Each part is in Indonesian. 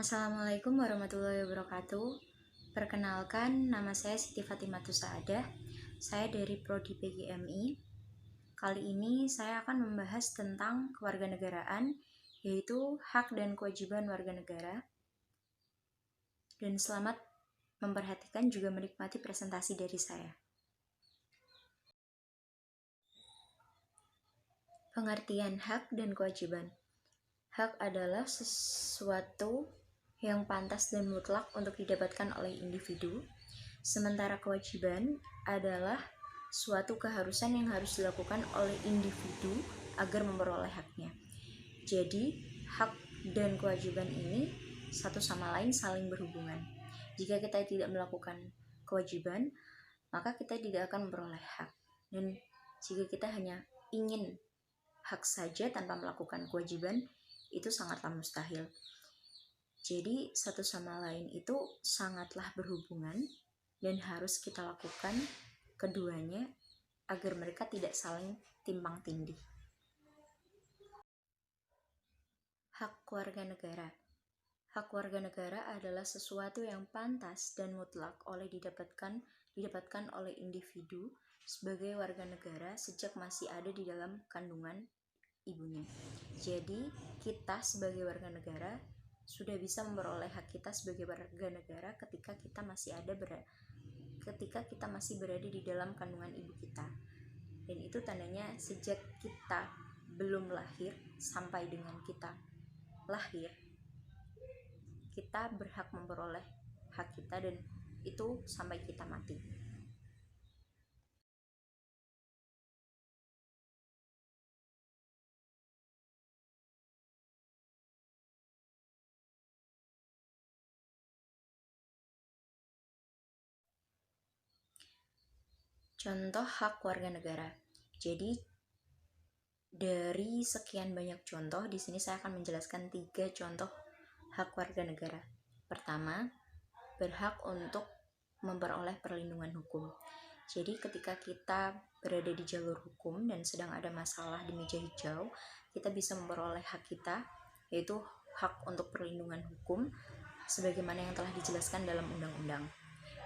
Assalamualaikum warahmatullahi wabarakatuh. Perkenalkan, nama saya Siti Fatimah Saadah. Saya dari Prodi PGMI. Kali ini saya akan membahas tentang kewarganegaraan, yaitu hak dan kewajiban warga negara. Dan selamat memperhatikan juga menikmati presentasi dari saya. Pengertian hak dan kewajiban. Hak adalah sesuatu yang pantas dan mutlak untuk didapatkan oleh individu, sementara kewajiban adalah suatu keharusan yang harus dilakukan oleh individu agar memperoleh haknya. Jadi, hak dan kewajiban ini satu sama lain saling berhubungan. Jika kita tidak melakukan kewajiban, maka kita tidak akan memperoleh hak. Dan jika kita hanya ingin hak saja tanpa melakukan kewajiban, itu sangatlah mustahil. Jadi satu sama lain itu sangatlah berhubungan dan harus kita lakukan keduanya agar mereka tidak saling timpang tindih. Hak warga negara. Hak warga negara adalah sesuatu yang pantas dan mutlak didapatkan oleh individu sebagai warga negara sejak masih ada di dalam kandungan ibunya. Jadi kita sebagai warga negara sudah bisa memperoleh hak kita sebagai warga negara ketika kita masih berada di dalam kandungan ibu kita. Dan itu tandanya sejak kita belum lahir sampai dengan kita lahir, kita berhak memperoleh hak kita, dan itu sampai kita mati. Contoh hak warga negara. Jadi dari sekian banyak contoh, di sini saya akan menjelaskan 3 contoh hak warga negara. Pertama, berhak untuk memperoleh perlindungan hukum. Jadi ketika kita berada di jalur hukum dan sedang ada masalah di meja hijau, kita bisa memperoleh hak kita, yaitu hak untuk perlindungan hukum sebagaimana yang telah dijelaskan dalam undang-undang.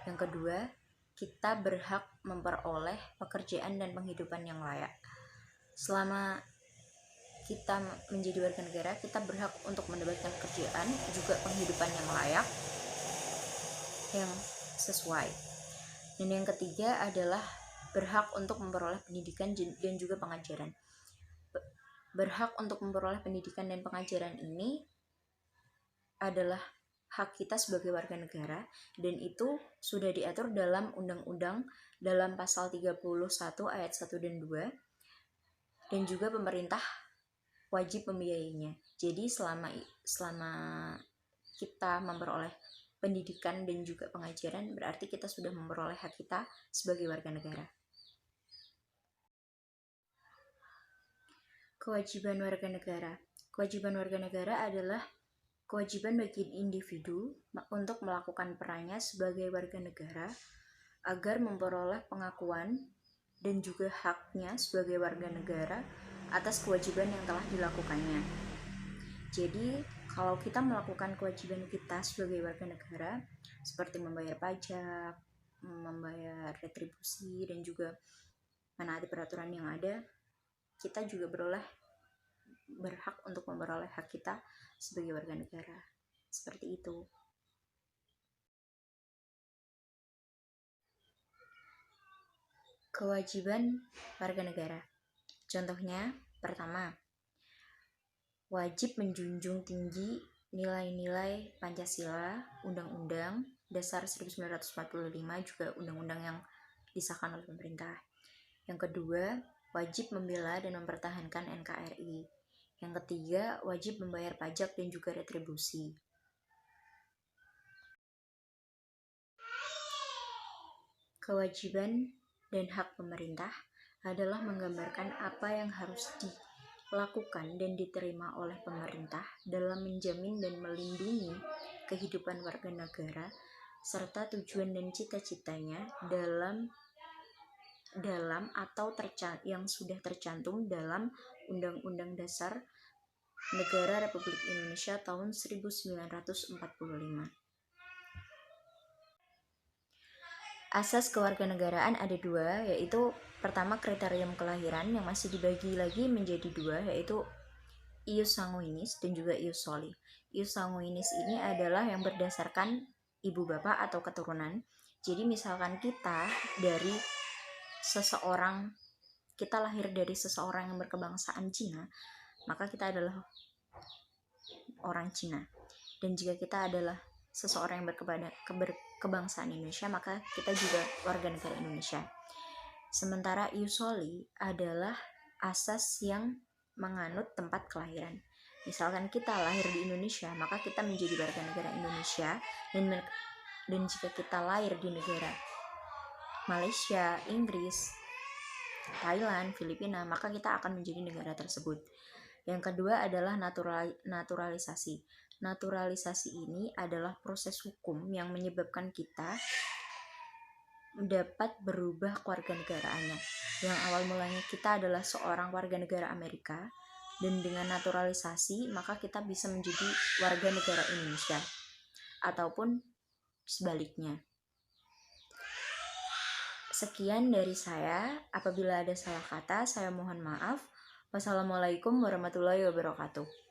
Yang kedua, kita berhak memperoleh pekerjaan dan penghidupan yang layak. Selama kita menjadi warga negara, kita berhak untuk mendapatkan pekerjaan, juga penghidupan yang layak, yang sesuai. Dan yang ketiga adalah berhak untuk memperoleh pendidikan dan juga pengajaran. Berhak untuk memperoleh pendidikan dan pengajaran ini adalah hak kita sebagai warga negara, dan itu sudah diatur dalam undang-undang dalam pasal 31 ayat 1 dan 2, dan juga pemerintah wajib membiayainya. Jadi selama kita memperoleh pendidikan dan juga pengajaran, berarti kita sudah memperoleh hak kita sebagai warga negara. Kewajiban warga negara. Kewajiban warga negara adalah kewajiban bagi individu untuk melakukan perannya sebagai warga negara agar memperoleh pengakuan dan juga haknya sebagai warga negara atas kewajiban yang telah dilakukannya. Jadi, kalau kita melakukan kewajiban kita sebagai warga negara, seperti membayar pajak, membayar retribusi, dan juga menaati peraturan yang ada, kita juga berhak untuk memperoleh hak kita sebagai warga negara. Seperti itu. Kewajiban warga negara. Contohnya, pertama, wajib menjunjung tinggi nilai-nilai Pancasila, Undang-Undang Dasar 1945, juga undang-undang yang disahkan oleh pemerintah. Yang kedua, wajib membela dan mempertahankan NKRI. Yang ketiga, wajib membayar pajak dan juga retribusi. Kewajiban dan hak pemerintah adalah menggambarkan apa yang harus dilakukan dan diterima oleh pemerintah dalam menjamin dan melindungi kehidupan warga negara serta tujuan dan cita-citanya dalam atau yang sudah tercantum dalam Undang-Undang Dasar Negara Republik Indonesia tahun 1945. Asas kewarganegaraan ada dua, yaitu pertama kriterium kelahiran yang masih dibagi lagi menjadi dua, yaitu ius sanguinis dan juga ius soli. Ius sanguinis ini adalah yang berdasarkan ibu bapak atau keturunan. Jadi misalkan kita lahir dari seseorang yang berkebangsaan Cina, maka kita adalah orang Cina. Dan jika kita adalah seseorang yang berkebangsaan Indonesia, maka kita juga warga negara Indonesia. Sementara ius soli adalah asas yang menganut tempat kelahiran. Misalkan kita lahir di Indonesia, maka kita menjadi warga negara Indonesia, dan jika kita lahir di negara Malaysia, Inggris, Thailand, Filipina, maka kita akan menjadi negara tersebut. Yang kedua adalah naturalisasi. Naturalisasi ini adalah proses hukum yang menyebabkan kita dapat berubah kewarganegaraannya. Yang awal mulanya kita adalah seorang warga negara Amerika, dan dengan naturalisasi maka kita bisa menjadi warga negara Indonesia, ataupun sebaliknya. Sekian dari saya. Apabila ada salah kata, saya mohon maaf. Wassalamualaikum warahmatullahi wabarakatuh.